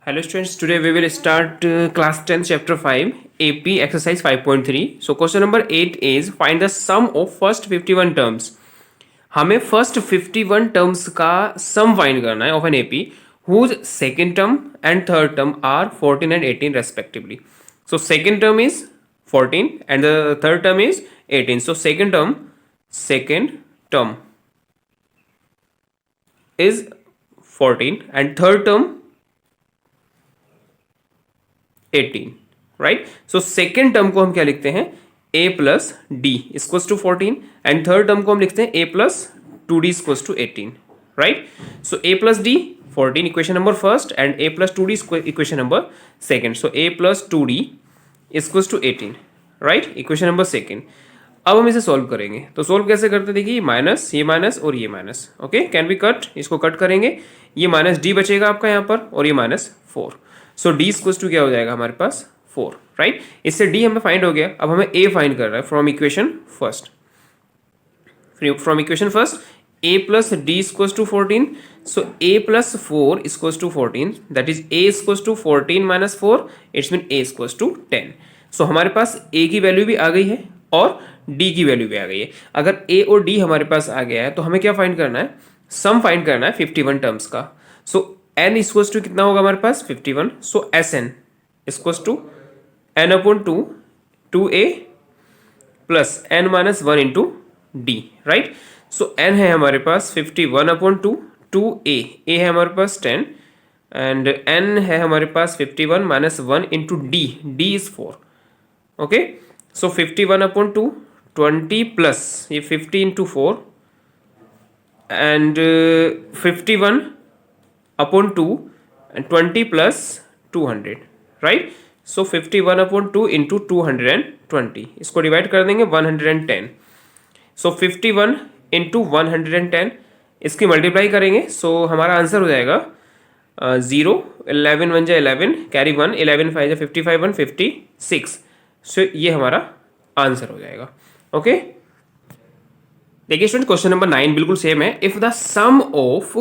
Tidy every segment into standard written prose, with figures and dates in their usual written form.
Hello students, today we will start class 10 chapter 5 AP exercise 5.3. So question number 8 is find the sum of first 51 terms. हमें first 51 terms का sum find करना है of an AP whose second term and third term are 14 and 18 respectively. So second term is 14 and the third term is 18. So second term is 14 and third term 18, right. So second term को हम क्या लिखते हैं, a plus d equals to 14 and third term को हम लिखते हैं a plus 2d equals to 18, right. So a plus d 14 equation number first and a plus 2d equation number second. So a plus 2d equals to 18, right, equation number second. अब हम इसे solve करेंगे. तो solve कैसे करते, देखिए ये minus और ये minus. Okay, can be cut, इसको कट करेंगे, ये माइनस डी बचेगा आपका यहाँ पर और ये minus 4. So d equals to क्या हो जाएगा हमारे पास 4, राइट. इससे डी हमें फाइंड हो गया. अब हमें ए फाइंड कर रहा है from equation first. A plus d equals to 14. So a plus 4 equals to 14, that is a equals to 14 minus 4, it's mean a equals to 10. सो हमारे पास ए की वैल्यू भी आ गई है और डी की वैल्यू भी आ गई है. अगर ए और डी हमारे पास आ गया है तो हमें क्या फाइंड करना है, सम फाइंड करना है 51 टर्म्स का. सो एन इक्वल्स टू कितना होगा हमारे पास 51. So S N equals to N upon 2 A plus N minus 1 into D, right. So N है हमारे पास 51 अपॉन 2 ए है हमारे पास 10 एंड एन है हमारे पास 51 minus 1 into D is 4. Okay, so 51 upon 2 20 plus ये 50 into 4 and 51 upon 2 and 20 plus 200, right. So 51 upon 2 into 220, इसको डिवाइड कर देंगे 110. सो 51 इंटू 110 इसकी मल्टीप्लाई करेंगे. सो हमारा आंसर हो जाएगा 0 11 1 जा 11 कैरी 1 11 5 जा 55 1 56. सो ये हमारा आंसर हो जाएगा. ओके, देखिए स्टूडेंट क्वेश्चन नंबर 9 बिल्कुल सेम है. If the sum of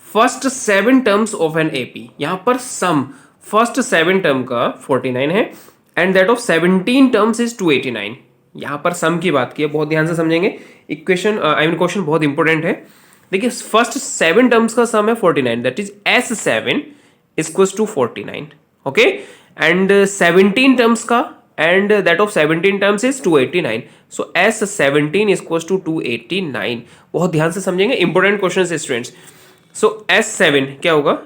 first 7 terms of an AP, यहां पर सम फर्स्ट 7 टर्म का 49 है and that of 17 terms is 289. यहां पर सम की बात की है, बहुत ध्यान से समझेंगे. इक्वेशन क्वेश्चन बहुत इंपॉर्टेंट है. देखिए फर्स्ट 7 टर्म्स का सम है 49, that is S7 equals to 49. Okay, and 17 terms का and that of 17 terms is 289. so S17 is equals to 289. बहुत ध्यान से समझेंगे, इंपॉर्टेंट क्वेश्चन है स्टूडेंट्स. सो S7 क्या होगा,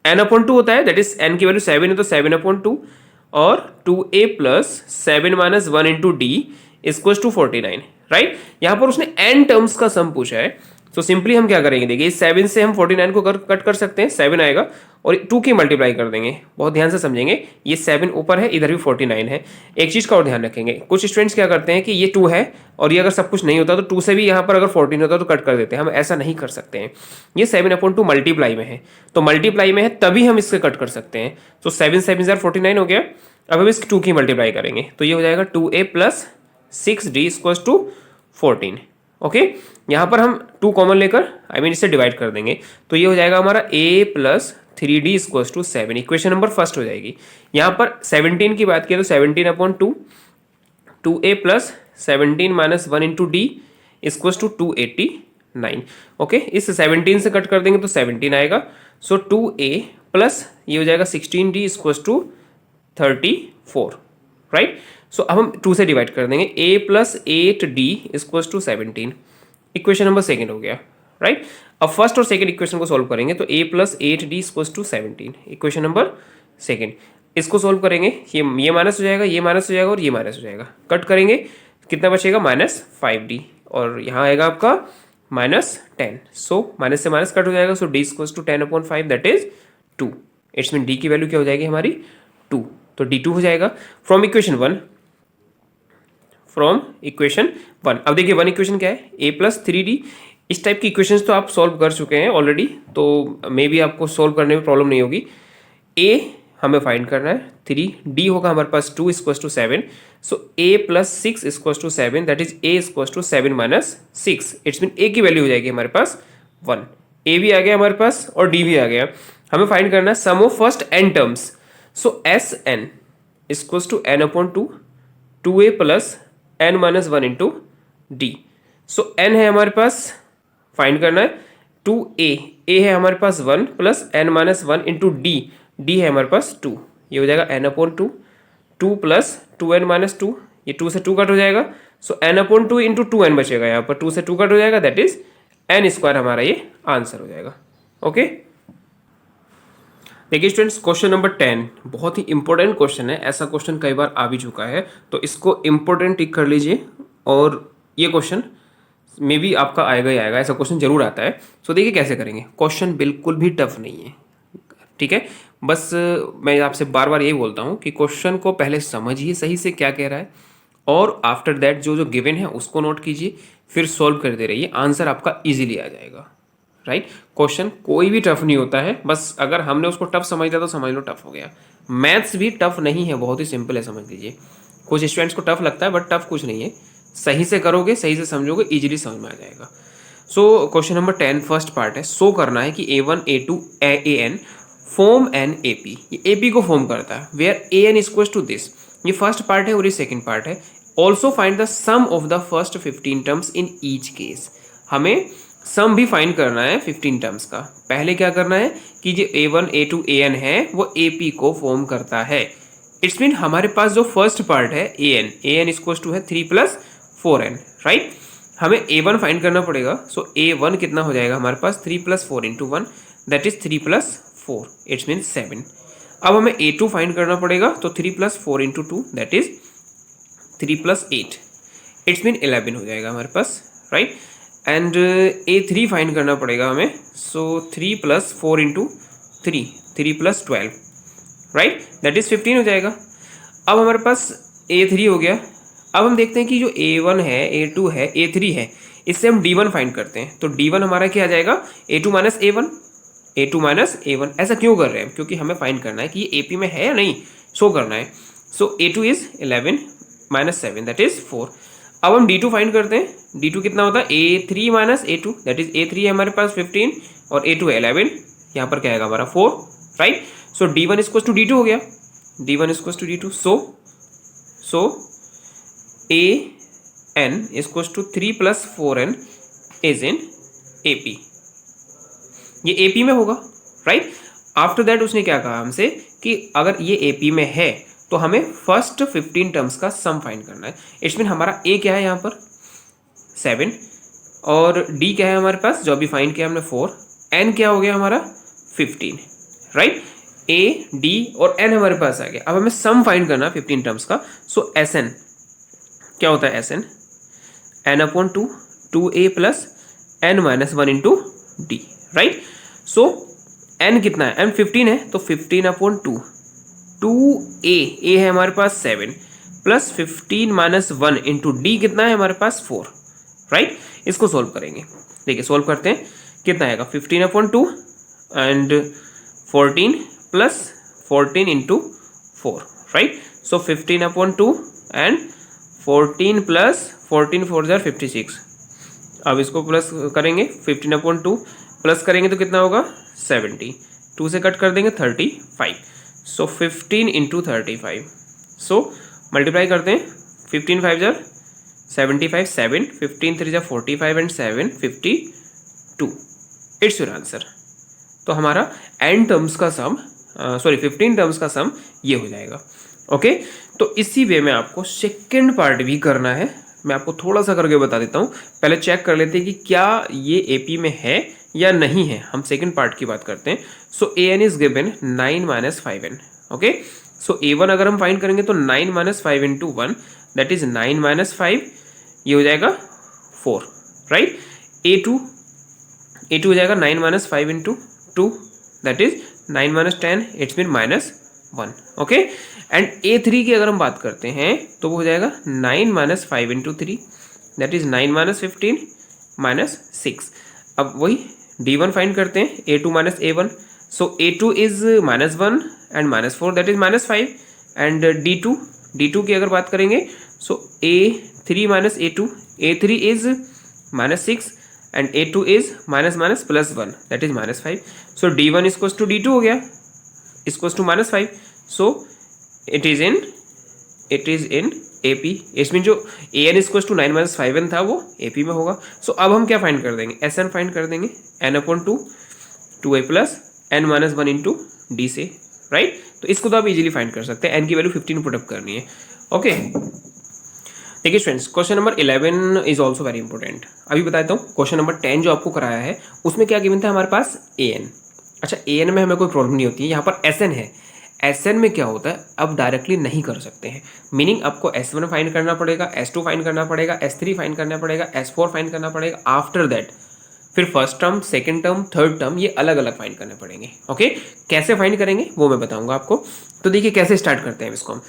n अपॉन 2 होता है, दैट इज n की वैल्यू 7 है तो 7 अपॉन 2 और 2a plus 7 minus 1 into d equals to 49, right. यहाँ पर उसने n टर्म्स का सम पूछा है. तो सिंपली हम क्या करेंगे, देखिए 7 से हम 49 को कट कर सकते हैं, 7 आएगा और 2 की मल्टीप्लाई कर देंगे. बहुत ध्यान से समझेंगे, ये 7 ऊपर है, इधर भी 49 है. एक चीज़ का और ध्यान रखेंगे, कुछ स्टूडेंट्स क्या करते हैं कि ये 2 है और ये अगर सब कुछ नहीं होता तो 2 से भी यहाँ पर अगर 14 होता तो कट कर देते हैं. हम ऐसा नहीं कर सकते हैं. ये 7 अपॉन 2 मल्टीप्लाई में है, तो मल्टीप्लाई में है तभी हम इससे कट कर सकते हैं. तो 7 7 49 हो गया. अब हम इस 2 की मल्टीप्लाई करेंगे तो ये हो जाएगा 2a plus 6d equals to 14. Okay, यहाँ पर हम 2 कॉमन लेकर इसे डिवाइड कर देंगे तो ये हो जाएगा हमारा a plus 3d equals to 7. Equation number first हो जाएगी. यहाँ पर 17 की बात की तो 17 upon 2a plus 17 minus 1 into d equals to 289. Okay, इस 17 से कट कर देंगे तो 17 आएगा. सो 2a प्लस ये हो जाएगा 16d equals to 34, right. So अब हम 2 से डिवाइड कर देंगे, a plus 8d equals to 17. Equation number second हो गया, राइट. अब फर्स्ट और सेकेंड इक्वेशन को सॉल्व करेंगे तो a plus 8d equals to 17. Equation number second, इसको सॉल्व करेंगे, ये माइनस हो जाएगा, ये माइनस हो जाएगा और ये माइनस हो जाएगा. कट करेंगे, कितना बचेगा माइनस 5d और यहाँ आएगा आपका माइनस 10. सो माइनस से माइनस कट हो जाएगा. So d equals to 10 upon 5 that is 2. It's mean d की वैल्यू क्या हो जाएगी हमारी 2. तो d2 हो जाएगा फ्रॉम इक्वेशन 1. अब देखिए 1 इक्वेशन क्या है, a प्लस 3d. इस टाइप की इक्वेशंस तो आप सॉल्व कर चुके हैं ऑलरेडी, तो मे बी आपको सॉल्व करने में प्रॉब्लम नहीं होगी. a हमें फाइंड करना है 3, d होगा हमारे पास 2 equals to 7. So a plus 6 equals to 7, that is a equals to 7 minus 6. It's mean a की वैल्यू हो जाएगी हमारे पास 1. ए भी आ गया हमारे पास और डी भी आ गया। हमें फाइंड करना है sum of first N terms. So S N equals to N upon two, two A plus N minus one into D. So N है हमारे पास, फाइंड करना है टू ए है हमारे पास one plus N minus one into D है हमारे पास टू। ये हो जाएगा N upon two, two plus two N minus two, ये टू से टू कट हो जाएगा। So N upon two into two N बचेगा, यहाँ पर टू से टू कट हो जाएगा, दैट इज एन स्क्वायर हमारा ये आंसर हो जाएगा। ओके देखिए स्टूडेंट्स, क्वेश्चन नंबर 10 बहुत ही इंपॉर्टेंट क्वेश्चन है। ऐसा क्वेश्चन कई बार आ भी चुका है, तो इसको इंपॉर्टेंट टिक कर लीजिए। और ये क्वेश्चन मे बी आपका आएगा ही आएगा, ऐसा क्वेश्चन जरूर आता है। सो देखिए कैसे करेंगे। क्वेश्चन बिल्कुल भी टफ नहीं है, ठीक है। बस मैं आपसे बार बार यही बोलता हूँ कि क्वेश्चन को पहले समझिए सही से क्या कह रहा है, और आफ्टर दैट जो जो गिवन है उसको नोट कीजिए, फिर सॉल्व करते रहिए, आंसर आपका इजीली आ जाएगा। राइट, क्वेश्चन कोई भी टफ नहीं होता है, बस अगर हमने उसको टफ समझ लिया तो समझ लो टफ हो गया। मैथ्स भी टफ नहीं है, बहुत ही सिंपल है, समझ लीजिए। कुछ स्टूडेंट्स को टफ लगता है, बट टफ कुछ नहीं है। सही से करोगे, सही से समझोगे, इजीली समझ में आ जाएगा। So question number 10 first part है, शो करना है कि A1 A2 AN form an AP। ये AP को फॉर्म करता है, where AN equals to this. ये फर्स्ट पार्ट है और ये सेकंड पार्ट है। Also find the sum of the first 15 terms in each case. हमें सम भी फाइंड करना है 15 टर्म्स का। पहले क्या करना है कि जो A1 A2 AN है वो AP को फॉर्म करता है। इट्स मीन हमारे पास जो फर्स्ट पार्ट है AN इक्वल्स टू है 3 प्लस 4n, राइट। हमें A1 फाइंड करना पड़ेगा। सो A1 कितना हो जाएगा हमारे पास 3 plus 4 into 1, that is 3 plus 4, it's mean 7। अब हमें A2 फाइंड करना पड़ेगा, तो 3 plus 4 into 2 that is 3 plus 8, it's mean 11 हो जाएगा हमारे पास, राइट। एंड A3 फाइंड करना पड़ेगा हमें। सो 3 plus 4 into 3 plus 12, right, that is 15 हो जाएगा। अब हमारे पास A3 हो गया। अब हम देखते हैं कि जो A1 है, A2 है, A3 है, इससे हम D1 फाइंड करते हैं। तो D1 हमारा क्या आ जाएगा, A2 minus A1, A2 minus A1। ऐसा क्यों कर रहे हैं, क्योंकि हमें फाइंड करना है कि ये AP में है या नहीं, शो करना है। सो A2 is 11 minus 7 that is 4। अब हम D2 फाइंड करते हैं। D2 कितना होता है, A3 minus A2, that is A3 है हमारे पास 15 और A2 है 11, यहाँ पर क्या आएगा हमारा 4, right. So D1 equals to D2 हो गया, D1 equals to D2। So AN equals to 3 plus 4n is in AP। ये AP में होगा, राइट। आफ्टर दैट उसने क्या कहा हमसे कि अगर ये AP में है तो हमें फर्स्ट 15 टर्म्स का सम फाइंड करना है। इट्स मीन हमारा A क्या है यहाँ पर 7, और D क्या है हमारे पास जो अभी फाइंड किया हमने 4, N क्या हो गया हमारा 15, राइट। A D और N हमारे पास आ गया। अब हमें सम फाइंड करना 15 टर्म्स का। सो SN क्या होता है, SN N upon 2A plus N minus 1 into D, right. So N कितना है, N 15 है, तो 15 अपॉन 2A है हमारे पास 7 प्लस 15 माइनस 1 इंटू डी कितना है हमारे पास 4, राइट। इसको सोल्व करेंगे। देखिए सोल्व करते हैं, कितना आएगा 15 upon 2 and 14 plus 14 into 4, right. So 15 upon 2 and 14 plus 14 4 jar 56। अब इसको प्लस करेंगे, 15 अपॉन 2 प्लस करेंगे तो कितना होगा 70, 2 से कट कर देंगे 35। सो 15 इंटू 35। सो मल्टीप्लाई करते हैं, 15 5 jar 75, 7 15 3 jar 45 and 7 52, it's your answer. तो हमारा एन टर्म्स का सम, सॉरी 15 टर्म्स का सम ये हो जाएगा। ओके तो इसी वे में आपको सेकेंड पार्ट भी करना है। मैं आपको थोड़ा सा करके बता देता हूँ, पहले चेक कर लेते हैं कि क्या ये AP में है या नहीं है। हम सेकेंड पार्ट की बात करते हैं। सो AN is given 9 minus 5n। Okay so A1 अगर हम फाइंड करेंगे तो 9 minus 5 into 1 that is 9 minus 5, ये हो जाएगा 4, राइट। A2 हो जाएगा 9 minus 5 into 2 that is 9 minus 10, it's mean minus 1, okay. And A3 की अगर हम बात करते हैं तो वो हो जाएगा 9 minus 5 into 3 that is 9 minus 15 minus 6। अब वही D1 फाइंड करते हैं, A2 minus A1। So A2 is minus 1 and minus 4 that is minus 5। And D2 की अगर बात करेंगे so A3 minus A2, A3 is minus 6 and A2 is minus minus plus 1 that is -5. So D1 equals to D2 हो गया, equals to -5. So it is in AP. इसमें जो an equals to 9 minus 5n था वो AP में होगा. सो अब हम क्या फाइंड कर देंगे, SN फाइंड कर देंगे, n/2 2a plus n minus 1 into D से, राइट. तो इसको तो आप इजीली फाइंड कर सकते हैं, n की वैल्यू 15 पुटअप करनी है. ओके देखिए students, question number 11 is also very important. अभी बताता हूँ. क्वेश्चन नंबर 10 जो आपको कराया है उसमें क्या गिवन था हमारे पास, an. अच्छा an में हमें कोई प्रॉब्लम नहीं होती है, यहाँ पर SN है. SN में क्या होता है, अब डायरेक्टली नहीं कर सकते हैं. मीनिंग आपको S1 फाइंड करना पड़ेगा, S2 फाइंड करना पड़ेगा, S3 फाइंड करना पड़ेगा, S4 फाइंड करना पड़ेगा. आफ्टर दैट फिर first term, second term, third term ये अलग अलग फाइंड करने पड़ेंगे. ओके कैसे फाइंड करेंगे वो मैं बताऊंगा आपको. तो देखिए कैसे स्टार्ट करते हैं इसको हम.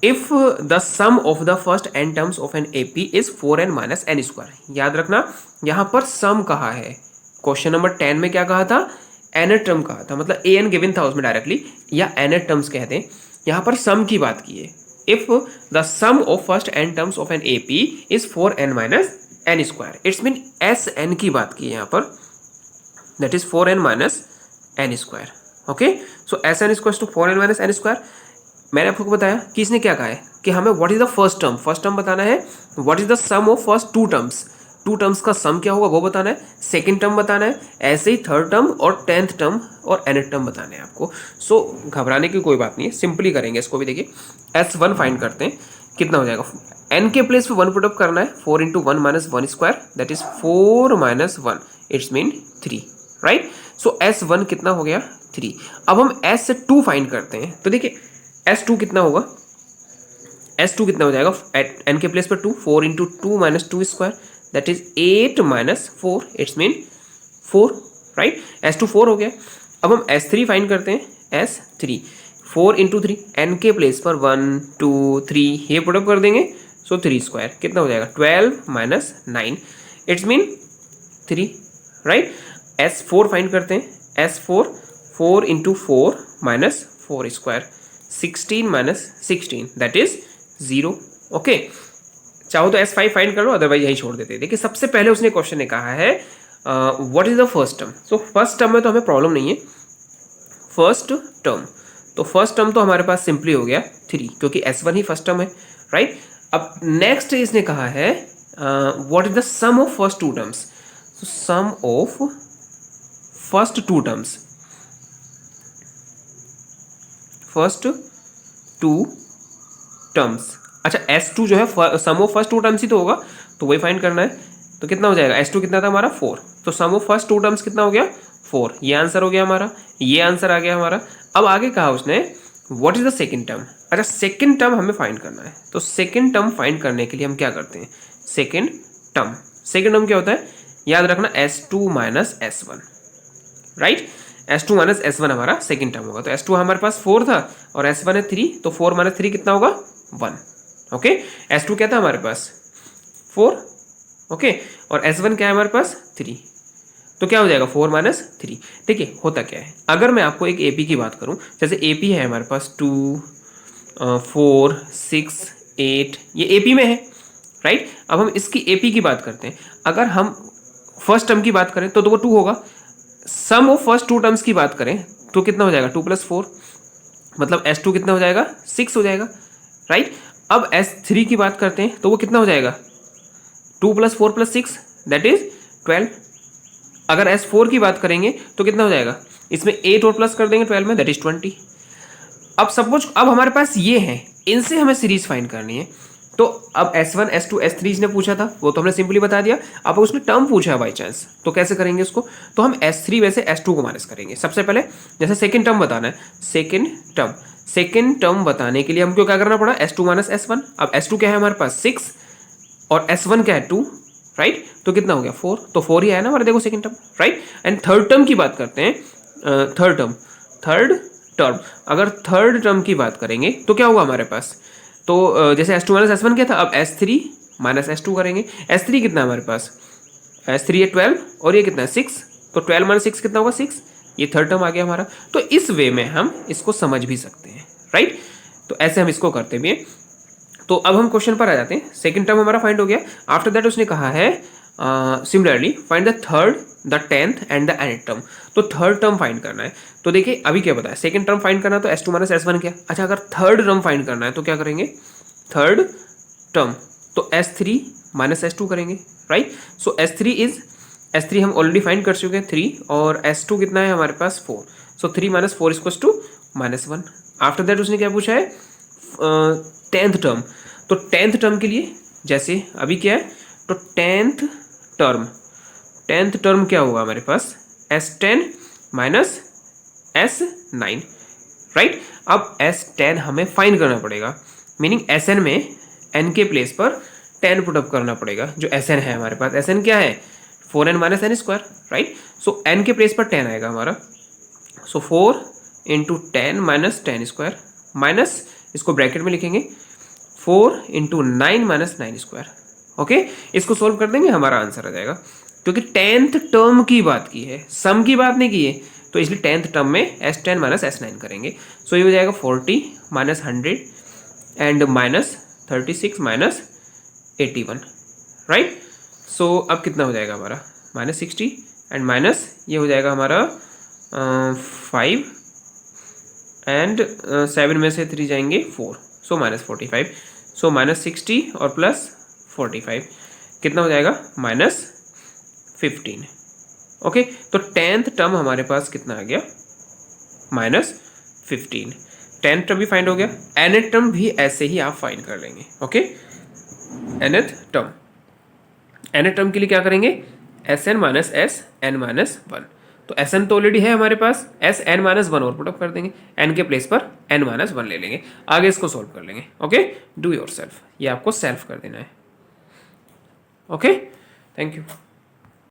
If the sum of the first n terms of an AP is 4n minus n square. याद रखना यहाँ पर सम कहा है. क्वेश्चन नंबर 10 में क्या कहा था, nth टर्म कहा था, मतलब an गिवन था उसमें डायरेक्टली, या nth टर्म्स कहते हैं. यहाँ पर सम की बात की है. If the sum of first n terms of an AP is 4n minus n square, it's mean SN की बात की है यहाँ पर, that is 4n minus n square. Okay so SN equals to 4n minus n square. मैंने आपको बताया कि इसने क्या कहा है कि हमें what is the first term बताना है, what is the sum of first two terms का सम क्या होगा वो बताना है, सेकंड टर्म बताना है, ऐसे ही थर्ड टर्म और 10th टर्म और nth टर्म बताना है आपको. सो घबराने की कोई बात नहीं है, सिंपली करेंगे इसको भी. देखिए S1 फाइंड करते हैं, कितना हो जाएगा, n के प्लेस पे 1 पुट अप करना है, 4 into 1 minus 1 square that is 4 minus 1, it's mean 3, right. So S1 कितना हो गया 3. अब हम S2 फाइंड करते हैं. तो देखिए S2 कितना होगा, S2 कितना हो जाएगा, n के प्लेस पर 2, 4 into 2 minus 2 square that is 8 minus 4, it's mean 4, right. S2 4 हो गया. अब हम S3 फाइंड करते हैं, S3 4 इंटू 3, n के प्लेस पर 1 2 3 ये पुटअप कर देंगे. सो 3 स्क्वायर कितना हो जाएगा, 12 minus 9, it's mean 3, right. S4 find करते हैं, S4 4 into 4 minus 4 square 16 minus 16 that is 0. Okay चाहो तो S5 फाइंड कर लो, अदरवाइज यही छोड़ देते हैं. देखिए सबसे पहले उसने क्वेश्चन ने कहा है what is the first term. So first term में तो हमें प्रॉब्लम नहीं है. फर्स्ट टर्म, तो फर्स्ट टर्म तो हमारे पास सिंपली हो गया 3 क्योंकि S1 ही फर्स्ट टर्म है, राइट. अब नेक्स्ट इसने कहा है what is the sum of first two terms. So sum of first two terms, first two terms. अच्छा S2 जो है sum of first two terms ही तो होगा, तो वही फाइंड करना है. तो कितना हो जाएगा, S2 कितना था हमारा 4, तो सम ऑफ फर्स्ट टू टर्म्स कितना हो गया 4. ये आंसर हो गया हमारा, ये आंसर आ गया हमारा. अब आगे कहा उसने what is the second term. अच्छा सेकंड टर्म हमें फाइंड करना है. तो सेकंड टर्म फाइंड करने के लिए हम क्या करते हैं, सेकंड टर्म क्या होता है, याद रखना S2 minus S1, right. S2 minus S1 हमारा सेकंड टर्म होगा. तो S2 हमारे पास 4 था और S1 है 3, तो 4 माइनस 3 कितना होगा 1. ओके S2 क्या था हमारे पास 4, ओके और S1 क्या है हमारे पास 3, तो क्या हो जाएगा 4 माइनस 3. देखिए होता क्या है, अगर मैं आपको एक AP की बात करूं, जैसे AP है हमारे पास 2 4 6 8, ये AP में है, राइट. अब हम इसकी AP की बात करते हैं. अगर हम फर्स्ट टर्म की बात करें तो वो 2 होगा. सम ऑफ फर्स्ट टू टर्म्स की बात करें तो कितना हो जाएगा 2 प्लस 4, मतलब S2 कितना हो जाएगा 6 हो जाएगा, राइट. अब S3 की बात करते हैं तो वो कितना हो जाएगा 2 प्लस 4 प्लस 6 दैट इज 12. अगर S4 की बात करेंगे तो कितना हो जाएगा, इसमें 8 और प्लस कर देंगे 12 में दैट इज 20. अब सपोज अब हमारे पास ये है, इनसे हमें सीरीज फाइंड करनी है. तो अब S1 S2 S3 इसने पूछा था वो तो हमने सिंपली बता दिया. अब उसने टर्म पूछा है बाई चांस, तो कैसे करेंगे उसको, तो हम S3 वैसे S2 को माइनस करेंगे. सबसे पहले जैसे सेकंड टर्म बताना है, सेकंड टर्म बताने के लिए हमको क्या करना पड़ा, S2 माइनस S1. अब S2 क्या है हमारे पास 6 और S1 क्या है 2, राइट. तो कितना हो गया 4, तो 4 ही आया ना हमारे, देखो second term, right. And third term की बात करते हैं, थर्ड टर्म अगर थर्ड टर्म की बात करेंगे तो क्या होगा हमारे पास, तो जैसे S2 माइनस S1 क्या था, अब S3 माइनस S2 करेंगे. S3 कितना है हमारे पास, S3 है 12 और ये कितना है 6, तो 12 माइनस 6 कितना होगा 6, ये थर्ड टर्म आ गया हमारा. तो इस वे में हम इसको समझ भी सकते हैं, राइट. तो ऐसे हम इसको करते भी हैं. तो अब हम क्वेश्चन पर आ जाते हैं. सेकंड टर्म हमारा फाइंड हो गया. आफ्टर दैट उसने कहा है similarly find the third, the tenth and the nth term. तो थर्ड टर्म फाइंड करना है। तो देखिए अभी क्या बताया, सेकंड टर्म फाइंड करना है तो s2 माइनस s1 क्या। अच्छा अगर थर्ड टर्म फाइंड करना है तो क्या करेंगे, थर्ड टर्म तो s3 माइनस s2 करेंगे, राइट। सो s3 हम ऑलरेडी फाइंड कर चुके हैं 3, और s2 कितना है हमारे पास 4। So 3 minus 4 equals to -1। After that उसने क्या पूछा है, टेंथ टर्म। तो टेंथ टर्म के लिए जैसे अभी क्या है, तो टेंथ टर्म क्या होगा हमारे पास, s10 माइनस s9, राइट। अब s10 हमें फाइंड करना पड़ेगा, मीनिंग sn में n के प्लेस पर 10 पुटअप करना पड़ेगा। जो sn है हमारे पास, sn क्या है 4n minus N square, right. So n के प्लेस पर 10 आएगा हमारा। So 4 into 10 minus 10 square, minus इसको ब्रैकेट में लिखेंगे 4 इंटू 9 माइनस 9 स्क्वायर। ओके, इसको सोल्व कर देंगे, हमारा आंसर आ जाएगा। क्योंकि टेंथ टर्म की बात की है, सम की बात नहीं की है, तो इसलिए टेंथ टर्म में s10 माइनस s9 करेंगे। सो ये हो जाएगा 40 minus 100 and minus 36 minus 81, right. So अब कितना हो जाएगा हमारा, माइनस 60 एंड माइनस ये हो जाएगा हमारा 5 एंड 7 में से 3 जाएंगे 4, सो माइनस 45। सो माइनस 60 और प्लस 45 कितना हो जाएगा, माइनस 15। ओके, तो टेंथ टर्म हमारे पास कितना आ गया, माइनस 15। टेंथ टर्म भी फाइंड हो गया, nth टर्म भी ऐसे ही आप फाइंड कर लेंगे। ओके, nth टर्म के लिए क्या करेंगे, sn minus S N minus 1। तो sn तो ऑलरेडी है हमारे पास, sn माइनस 1 और पुटअप कर देंगे, n के प्लेस पर n माइनस 1 ले लेंगे, आगे इसको सोल्व कर लेंगे। ओके, डू योर सेल्फ, ये आपको सेल्फ कर देना है। Okay, thank you.